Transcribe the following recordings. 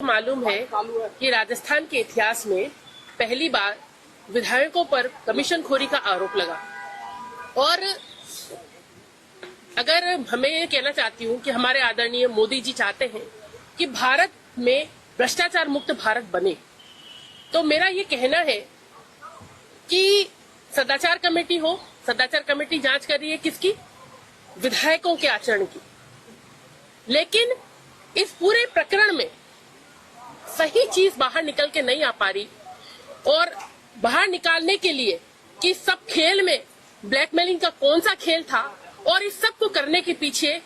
मालूम है कि राजस्थान के इतिहास में पहली बार विधायकों पर कमीशनखोरी का आरोप लगा। और अगर हमें ये कहना चाहती हूँ कि हमारे आदरणीय मोदी जी चाहते हैं कि भारत में भ्रष्टाचार मुक्त भारत बने, तो मेरा ये कहना है कि सदाचार कमेटी हो। सदाचार कमेटी जांच कर रही है किसकी? विधायकों के आचरण की। लेकिन इस पूरे प्रकरण में सही चीज बाहर निकल के नहीं आ पा रही, और बाहर निकालने के लिए कि सब खेल में ब्लैकमेलिंग का कौन सा खेल था और इस सब को करने के पीछे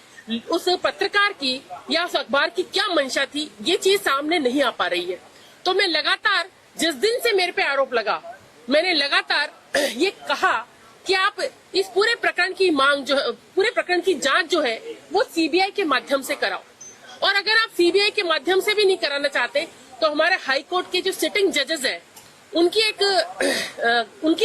उस पत्रकार की या उस अखबार की क्या मंशा थी, ये चीज सामने नहीं आ पा रही है। तो मैं लगातार, जिस दिन से मेरे पे आरोप लगा, मैंने लगातार ये कहा कि आप इस पूरे प्रकरण की मांग जो है, पूरे प्रकरण की जांच जो है वो सीबीआई के माध्यम से कराओ। और अगर आप सीबीआई के माध्यम से भी नहीं कराना चाहते तो हमारे हाई कोर्ट के जो सिटिंग जजेस है उनकी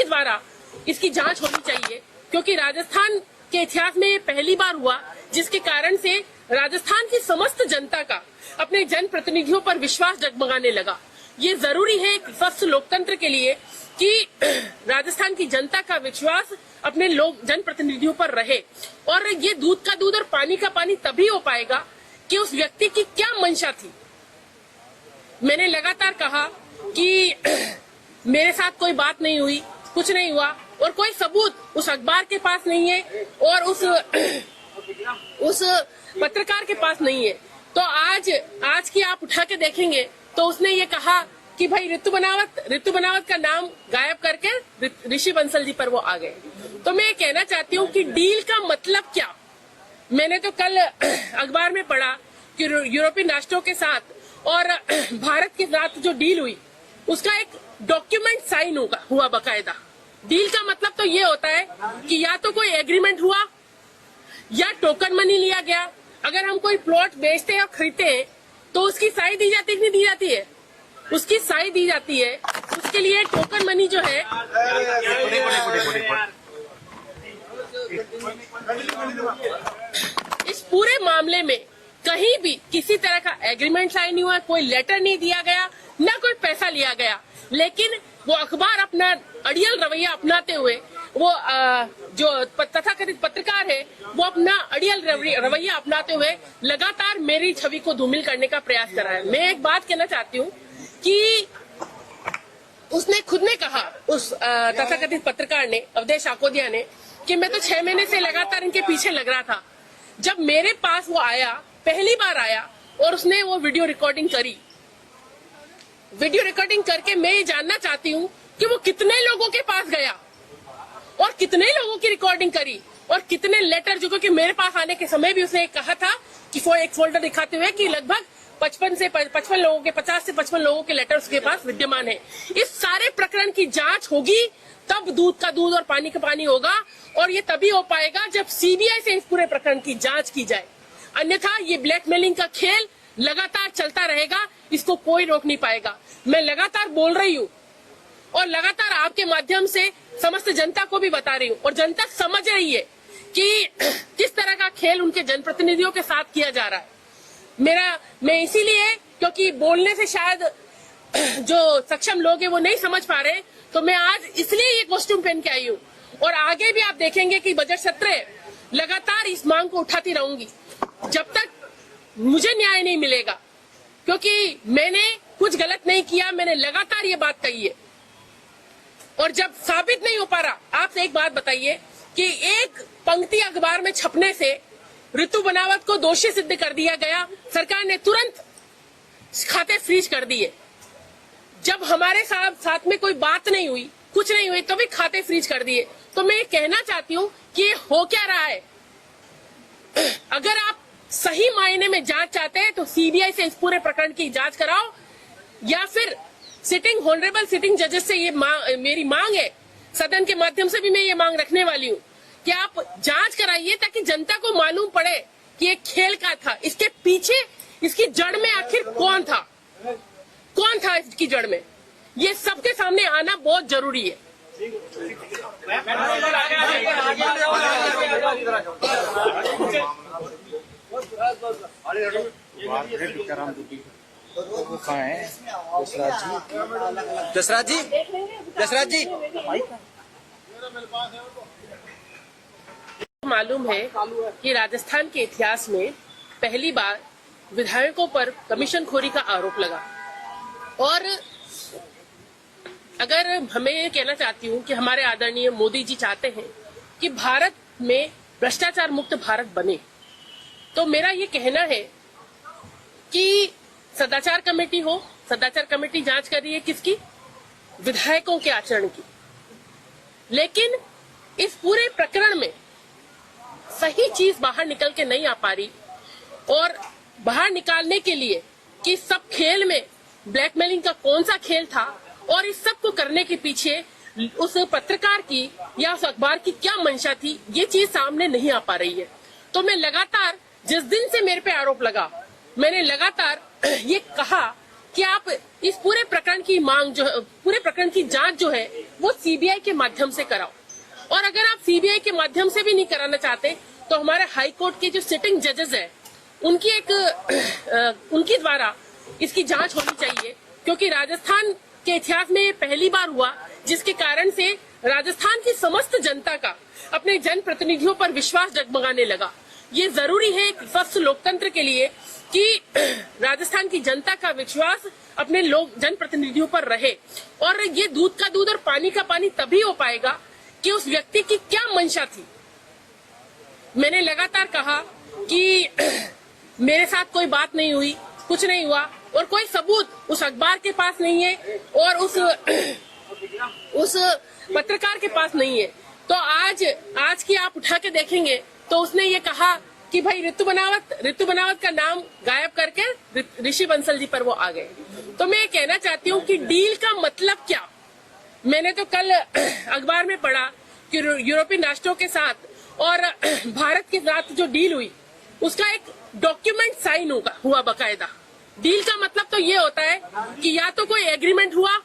द्वारा इसकी जांच होनी चाहिए, क्योंकि राजस्थान के इतिहास में ये पहली बार हुआ जिसके कारण से राजस्थान की समस्त जनता का अपने जनप्रतिनिधियों पर विश्वास डगमगाने लगा। ये जरूरी है एक स्वस्थ लोकतंत्र के लिए कि राजस्थान की जनता का विश्वास अपने लोग जनप्रतिनिधियों पर रहे। और ये दूध का दूध और पानी का पानी तभी हो पाएगा कि उस व्यक्ति की क्या मंशा थी। मैंने लगातार कहा कि मेरे साथ कोई बात नहीं हुई, कुछ नहीं हुआ, और कोई सबूत उस अखबार के पास नहीं है और उस पत्रकार के पास नहीं है। तो आज की आप उठा के देखेंगे तो उसने ये कहा कि भाई ऋतु बनावत का नाम गायब करके ऋषि बंसल जी पर वो आ गए। तो मैं ये कहना चाहती हूँ कि डील का मतलब क्या। मैंने तो कल अखबार में पढ़ा कि यूरोपीय राष्ट्रों के साथ और भारत के साथ जो डील हुई उसका एक डॉक्यूमेंट साइन हुआ बकायदा। डील का मतलब तो ये होता है कि या तो कोई एग्रीमेंट हुआ या टोकन मनी लिया गया। अगर हम कोई प्लॉट बेचते हैं और खरीदते हैं तो उसकी साई दी जाती है कि नहीं दी जाती है? उसकी साई दी जाती है। उसके लिए टोकन मनी जो है, इस पूरे मामले में कहीं भी किसी तरह का एग्रीमेंट साइन नहीं हुआ, कोई लेटर नहीं दिया गया, ना कोई पैसा लिया गया। लेकिन वो अखबार अपना अड़ियल रवैया अपनाते हुए, वो जो तथाकथित पत्रकार है वो अपना अड़ियल रवैया अपनाते हुए लगातार मेरी छवि को धूमिल करने का प्रयास कर रहा है। मैं एक बात कहना चाहती हूँ कि उसने खुद ने कहा, उस तथाकथित पत्रकार ने, अवधेश आकोदिया ने, कि मैं तो 6 महीने से लगातार इनके पीछे लग रहा था। जब मेरे पास वो आया, पहली बार आया और उसने वो वीडियो रिकॉर्डिंग करी, वीडियो रिकॉर्डिंग करके मैं ये जानना चाहती हूँ कि वो कितने लोगों के पास गया और कितने लोगों की रिकॉर्डिंग करी और कितने लेटर, जो क्योंकि मेरे पास आने के समय भी उसने कहा था कि वो एक फोल्डर दिखाते हुए कि लगभग 50 से 55 लोगों के लेटर उसके पास विद्यमान है। इस सारे प्रकरण की जांच होगी तब दूध का दूध और पानी का पानी होगा, और ये तभी हो पाएगा जब सीबीआई से इस पूरे प्रकरण की जांच की जाए। अन्यथा ये ब्लैकमेलिंग का खेल लगातार चलता रहेगा, इसको कोई रोक नहीं पाएगा। मैं लगातार बोल रही हूँ और लगातार आपके माध्यम से समस्त जनता को भी बता रही हूँ, और जनता समझ रही है कि किस तरह का खेल उनके जनप्रतिनिधियों के साथ किया जा रहा है। मैं इसीलिए, क्योंकि बोलने से शायद जो सक्षम लोग हैं वो नहीं समझ पा रहे, तो मैं आज इसलिए ये कॉस्ट्यूम पहन के आई हूँ। और आगे भी आप देखेंगे कि बजट सत्र लगातार इस मांग को उठाती रहूंगी जब तक मुझे न्याय नहीं मिलेगा, क्योंकि मैंने कुछ गलत नहीं किया। मैंने लगातार ये बात कही है, और जब साबित नहीं हो पा रहा, आपसे एक बात बताइए कि एक पंक्ति अखबार में छपने से ऋतु बनावत को दोषी सिद्ध कर दिया गया, सरकार ने तुरंत खाते फ्रीज कर दिए। जब हमारे साथ में कोई बात नहीं हुई, कुछ नहीं हुई, तो भी खाते फ्रीज कर दिए। तो मैं ये कहना चाहती हूँ कि ये हो क्या रहा है। अगर आप सही मायने में जांच चाहते हैं तो सीबीआई से इस पूरे प्रकरण की जांच कराओ, या फिर ऑनरेबल सिटिंग जजेस से ये मेरी मांग है, सदन के माध्यम से भी मैं ये मांग रखने वाली हूँ कि आप जांच कराइए ताकि जनता को मालूम पड़े कि ये खेल का था, इसके पीछे, इसकी जड़ में आखिर कौन था इसकी जड़ में। ये सबके सामने आना बहुत जरूरी है। वो कहाँ है जसराज जी? जसराज जी मालूम है कि राजस्थान के इतिहास में पहली बार विधायकों पर कमीशनखोरी का आरोप लगा। और अगर हमें ये कहना चाहती हूँ कि हमारे आदरणीय मोदी जी चाहते हैं कि भारत में भ्रष्टाचार मुक्त भारत बने, तो मेरा ये कहना है कि सदाचार कमेटी हो, सदाचार कमेटी जांच कर रही है किसकी? विधायकों के आचरण की। लेकिन इस पूरे प्रकरण में सही चीज बाहर निकल के नहीं आ पा रही, और बाहर निकालने के लिए कि सब खेल में ब्लैकमेलिंग का कौन सा खेल था और इस सब को करने के पीछे उस पत्रकार की या उस अखबार की क्या मंशा थी, ये चीज सामने नहीं आ पा रही है। तो मैं लगातार, जिस दिन से मेरे पे आरोप लगा, मैंने लगातार ये कहा कि आप इस पूरे प्रकरण की मांग जो है, पूरे प्रकरण की जांच जो है वो सीबीआई के माध्यम से कराओ। और अगर आप सीबीआई के माध्यम से भी नहीं कराना चाहते तो हमारे हाई कोर्ट के जो सिटिंग जजेस हैं उनकी द्वारा इसकी जांच होनी चाहिए, क्योंकि राजस्थान के इतिहास में ये पहली बार हुआ जिसके कारण से राजस्थान की समस्त जनता का अपने जनप्रतिनिधियों पर विश्वास डगमगाने लगा। ये जरूरी है एक स्वस्थ लोकतंत्र के लिए कि राजस्थान की जनता का विश्वास अपने लोग जनप्रतिनिधियों पर रहे। और ये दूध का दूध और पानी का पानी तभी हो पाएगा कि उस व्यक्ति की क्या मंशा थी। मैंने लगातार कहा कि मेरे साथ कोई बात नहीं हुई, कुछ नहीं हुआ, और कोई सबूत उस अखबार के पास नहीं है और उस पत्रकार के पास नहीं है। तो आज की आप उठा के देखेंगे तो उसने ये कहा कि भाई ऋतु बनावत का नाम गायब करके ऋषि बंसल जी पर वो आ गए। तो मैं ये कहना चाहती हूँ कि डील का मतलब क्या? मैंने तो कल अखबार में पढ़ा कि यूरोपियन राष्ट्रों के साथ और भारत के साथ जो डील हुई उसका एक डॉक्यूमेंट साइन हुआ बकायदा। डील का मतलब तो ये होता है कि या तो कोई एग्रीमेंट हुआ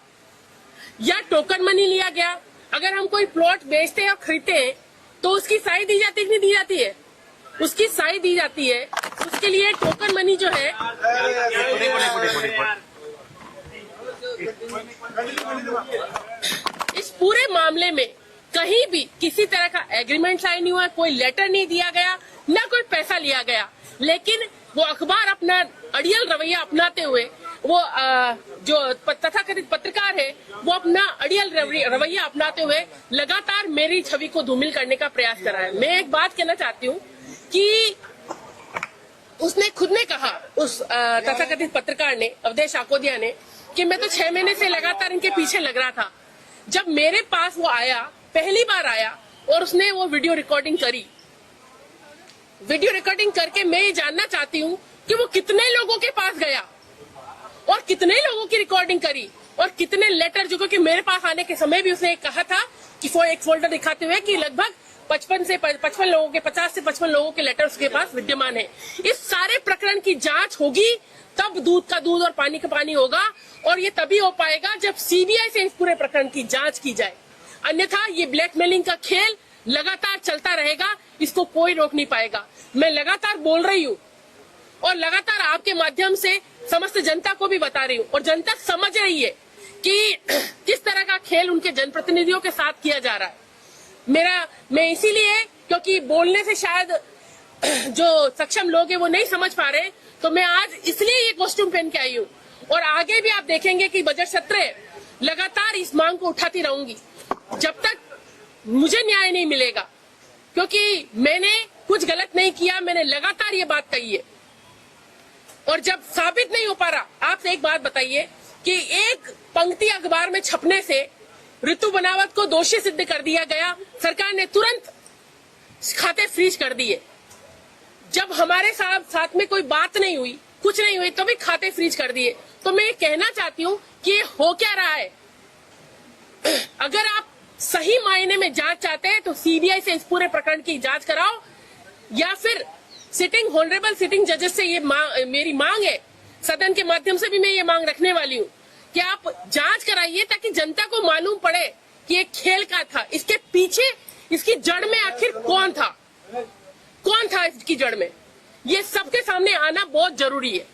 या टोकन मनी लिया गया। अगर हम कोई प्लॉट बेचते हैं और खरीदते हैं तो उसकी साई दी जाती है कि नहीं दी जाती है? उसकी साई दी जाती है। उसके लिए टोकन मनी जो है, इस पूरे मामले में कहीं भी किसी तरह का एग्रीमेंट साइन नहीं हुआ, कोई लेटर नहीं दिया गया, ना कोई पैसा लिया गया। लेकिन वो अखबार अपना अड़ियल रवैया अपनाते हुए, वो जो तथाकथित पत्रकार है वो अपना अड़ियल रवैया अपनाते हुए लगातार मेरी छवि को धूमिल करने का प्रयास कर रहा है। मैं एक बात कहना चाहती हूँ कि उसने खुद ने कहा, उस तथाकथित पत्रकार ने, अवधेश आकोदिया ने, कि मैं तो 6 महीने से लगातार इनके पीछे लग रहा था। जब मेरे पास वो आया, पहली बार आया और उसने वो वीडियो रिकॉर्डिंग करी, वीडियो रिकॉर्डिंग करके मैं ये जानना चाहती हूँ कि वो कितने लोगों के पास गया और कितने लोगों की रिकॉर्डिंग करी और कितने लेटर, जो कि मेरे पास आने के समय भी उसने कहा था कि वो एक फोल्डर दिखाते हुए कि लगभग 55 लोगों के 50 से 55 लोगों के लेटर उसके पास विद्यमान है। इस सारे प्रकरण की जांच होगी तब दूध का दूध और पानी का पानी होगा, और ये तभी हो पाएगा जब सीबीआई से इस पूरे प्रकरण की जांच की जाए। अन्यथा ये ब्लैकमेलिंग का खेल लगातार चलता रहेगा, इसको कोई रोक नहीं पाएगा। मैं लगातार बोल रही हूँ और लगातार आपके माध्यम से समस्त जनता को भी बता रही हूँ, और जनता समझ रही है कि किस तरह का खेल उनके जनप्रतिनिधियों के साथ किया जा रहा है। मैं इसीलिए, क्योंकि बोलने से शायद जो सक्षम लोग हैं वो नहीं समझ पा रहे, तो मैं आज इसलिए ये कॉस्ट्यूम पहन के आई हूँ। और आगे भी आप देखेंगे कि बजट सत्र लगातार इस मांग को उठाती रहूंगी जब तक मुझे न्याय नहीं मिलेगा, क्योंकि मैंने कुछ गलत नहीं किया। मैंने लगातार ये बात कही है, और जब साबित नहीं हो पा रहा, आपसे एक बात बताइए कि एक पंक्ति अखबार में छपने से ऋतु बनावत को दोषी सिद्ध कर दिया गया, सरकार ने तुरंत खाते फ्रीज कर दिए। जब हमारे साथ में कोई बात नहीं हुई, कुछ नहीं हुई, तो भी खाते फ्रीज कर दिए। तो मैं ये कहना चाहती हूँ कि ये हो क्या रहा है। अगर आप सही मायने में जांच चाहते हैं तो सीबीआई से इस पूरे प्रकरण की जांच कराओ, या फिर ऑनरेबल सिटिंग जजेस से ये मेरी मांग है, सदन के माध्यम से भी मैं ये मांग रखने वाली हूँ कि आप जांच कराइए ताकि जनता को मालूम पड़े कि ये खेल का था, इसके पीछे, इसकी जड़ में आखिर कौन था इसकी जड़ में। ये सबके सामने आना बहुत जरूरी है।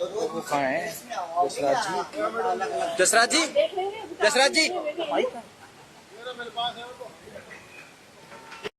वो कहाँ है जसराज जी? जसराज जी, जसराज जी।